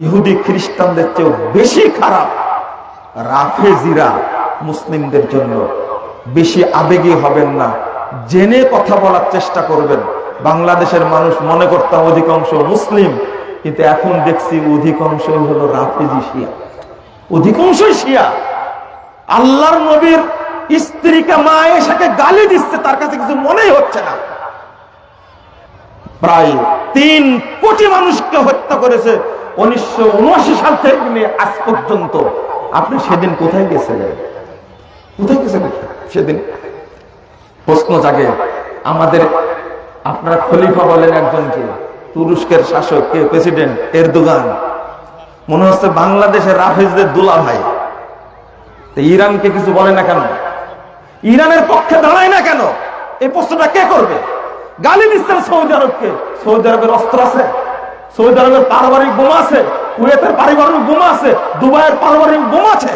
ইহুদি খ্রিস্টানদের চেয়ে বেশি খারাপ রাফেজিরা মুসলিমদের জন্য। বেশি আবেগী হবেন না, জেনে কথা বলার চেষ্টা করবেন। বাংলাদেশের মানুষ মনে করতাম অধিকাংশ মুসলিম, কিন্তু এখন দেখছি অধিকাংশই হলো রাফেজি শিয়া, অধিকাংশই শিয়া। আল্লাহর নবীর স্ত্রীকে মা এসাকে গালি দিচ্ছে, তার কাছে কিছু মনেই হচ্ছে না। প্রায় 3 কোটি মানুষকে হত্যা করেছে 1979 সাল থেকে নিয়ে আজ পর্যন্ত। আপনি সেদিন কোথায় গেছিলেন? কোথায় গেছিলেন সেদিন? প্রশ্ন জাগে আমাদের। আপনারা খলিফা বলেন একজনকে, তুরস্কের শাসক কে? President Erdogan. মনে হচ্ছে বাংলাদেশের রাফেজদের দুলা ভাই। ইরানকে কিছু বলে না কেন? ইরানের পক্ষে দাঁড়ায় না কেন? এই প্রশ্নটা কে করবে? গালি দিচ্ছেন সৌদি আরবকে। সৌদি আরবের অস্ত্র আছে, সৌদি আরবের পারমাণবিক বোমা আছে, কুয়েতের পারমাণবিক বোমা আছে, দুবাইয়ের পারমাণবিক বোমা আছে।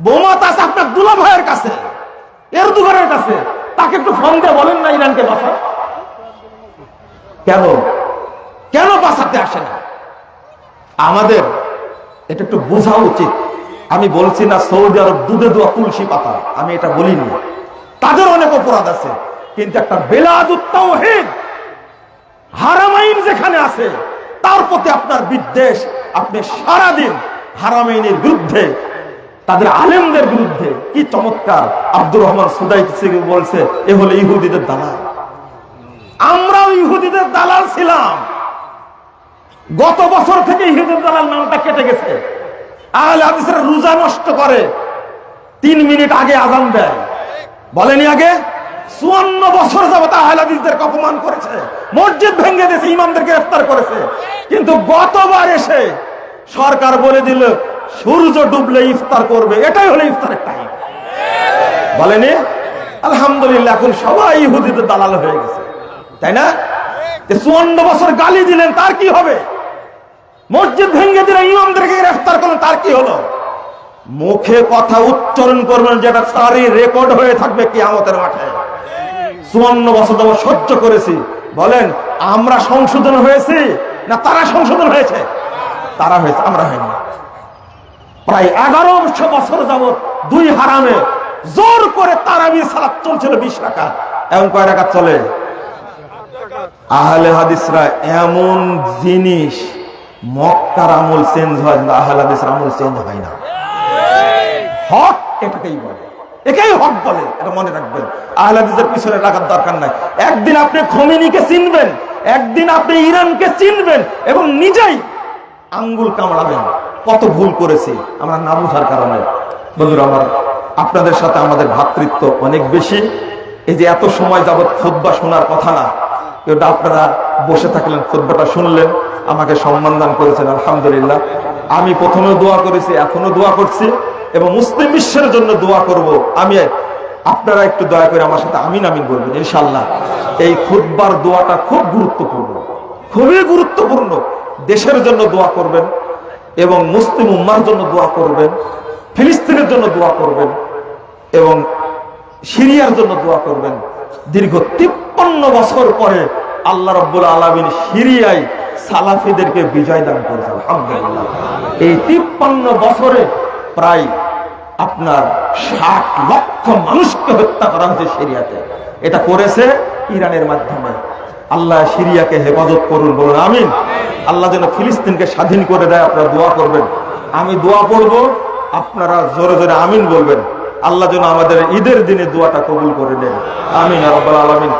বোমা তো আছে আপনার দুলা ভাইয়ের কাছে, এরদোগানের কাছে। তাকে একটু ফোন দিয়ে বলেন না ইরানকে বাঁচা। কেন কেন বাঁচাতে আসে না? আমাদের এটা একটু বোঝা উচিত। আমি বলছি না সৌদি আরব দুধে দোয়া তুলসী পাতা, আমি এটা বলিনি। তাদের অনেক অপরাধ আছে, কিন্তু একটা বেলাদুত তাওহীদ হারামাইন যেখানে আছে তার প্রতি আপনার বিদ্বেষ। আপনি সারাদিন হারামাইনের বিরুদ্ধে, তাদের আলেমদের বিরুদ্ধে। কি চমৎকার আব্দুর রহমান সুদাইসি বলছে, এ হলো ইহুদিদের দালাল। আমরাও ইহুদিদের দালাল ছিলাম। গত বছর থেকে ইহুদিদের দালাল নামটা কেটে গেছে। আহলে হাদিসরা রোজা নষ্ট করে, 3 মিনিট আগে আযান দেয়। বলেনি আগে 54 বছর যাবত আহলে হাদিসদেরকে অপমান করেছে, মসজিদ ভেঙে দিয়েছে, ইমামদেরকে গ্রেফতার করেছে। কিন্তু গতবার এসে সরকার বলে দিল সূর্য ডুবলে ইফতার করবে, এটাই হলো ইফতারের টাইম। বলেনি? আলহামদুলিল্লাহ, এখন সবাই ইহুদিদের দালাল হয়ে গেছে, তাই না? 54 বছর গালি দিলেন, তার কি হবে? মসজিদ ভেঙে দিলেন, ইমামদেরকে গ্রেফতার করলেন, তার কি হলো? মুখে কথা উচ্চারণ করবেন, যেটা তারই রেকর্ড হয়ে থাকবে কিয়ামতের মাঠে। 54 বছর ধরে সহ্য করেছি। বলেন আমরা সংশোধন হয়েছি না তারা সংশোধন হয়েছে? তারা হয়েছে, আমরা হয়নি। প্রায় 1100 বছর যাবত 2 হারামে জোর করে তারাবির সালাত চলছিল 20 রাকাত। এখন কয় রাকাত চলে? আহলে হাদিসরা এমন জিনিস, মক্কার আমল চেঞ্জ হয় না, আহলে হাদিসের আমল চেঞ্জ হয় না। হক এটাকেই বলে, এটাই হক বলে, এটা মনে রাখবেন। আহলে হাদিসের পিছনে লাগার দরকার নাই। একদিন আপনি খোমেনিকে চিনবেন, একদিন আপনি ইরানকে চিনবেন, এবং নিজেই আঙ্গুল কামড়াবেন কত ভুল করেছি আমরা না বুঝার কারণে। বন্ধুরা আমার, আপনাদের সাথে আমাদের ভ্রাতৃত্ব অনেক বেশি। এই যে এত সময় যাবত খুতবা শোনার কথা না, এটা আপনারা বসে থাকলেন, খুতবাটা শুনলেন, আমাকে সম্মান দান করেছেন, আলহামদুলিল্লাহ। আমি প্রথমে দোয়া করেছি, এখনো দোয়া করছি, এবং মুসলিম বিশ্বের জন্য দোয়া করব। আমি, আপনারা একটু দয়া করে আমার সাথে আমিন আমিন বলবেন ইনশাআল্লাহ। এই খুতবার দোয়াটা খুব গুরুত্বপূর্ণ, খুবই গুরুত্বপূর্ণ। দেশের জন্য দোয়া করবেন, এবং মুসলিম উম্মার জন্য দোয়া করবেন, ফিলিস্তিনের জন্য দোয়া করবেন, এবং সিরিয়ার জন্য দোয়া করবেন। দীর্ঘ 53 বছর পরে আল্লাহ রাব্বুল আলামিন সিরিয়ায় সালাফিদেরকে বিজয় দান করেছেন, আলহামদুলিল্লাহ। এই 53 বছরে প্রায় আপনার 60 লক্ষ মানুষকে হত্যা করা হয়েছে সিরিয়াতে। এটা করেছে ইরানের মাধ্যমে। আল্লাহ সিরিয়াকে হেফাজত করুন, বলুন আমিন। আল্লাহ যেন ফিলিস্তিনকে স্বাধীন করে দেয়, আপনারা দোয়া করবেন। আমি দোয়া করব, আপনারা জোরে জোরে আমিন বলবেন। আল্লাহ যেন আমাদের ঈদের দিনে দোয়াটা কবুল করে নেন, আমিন ইয়া রাব্বাল আলামিন।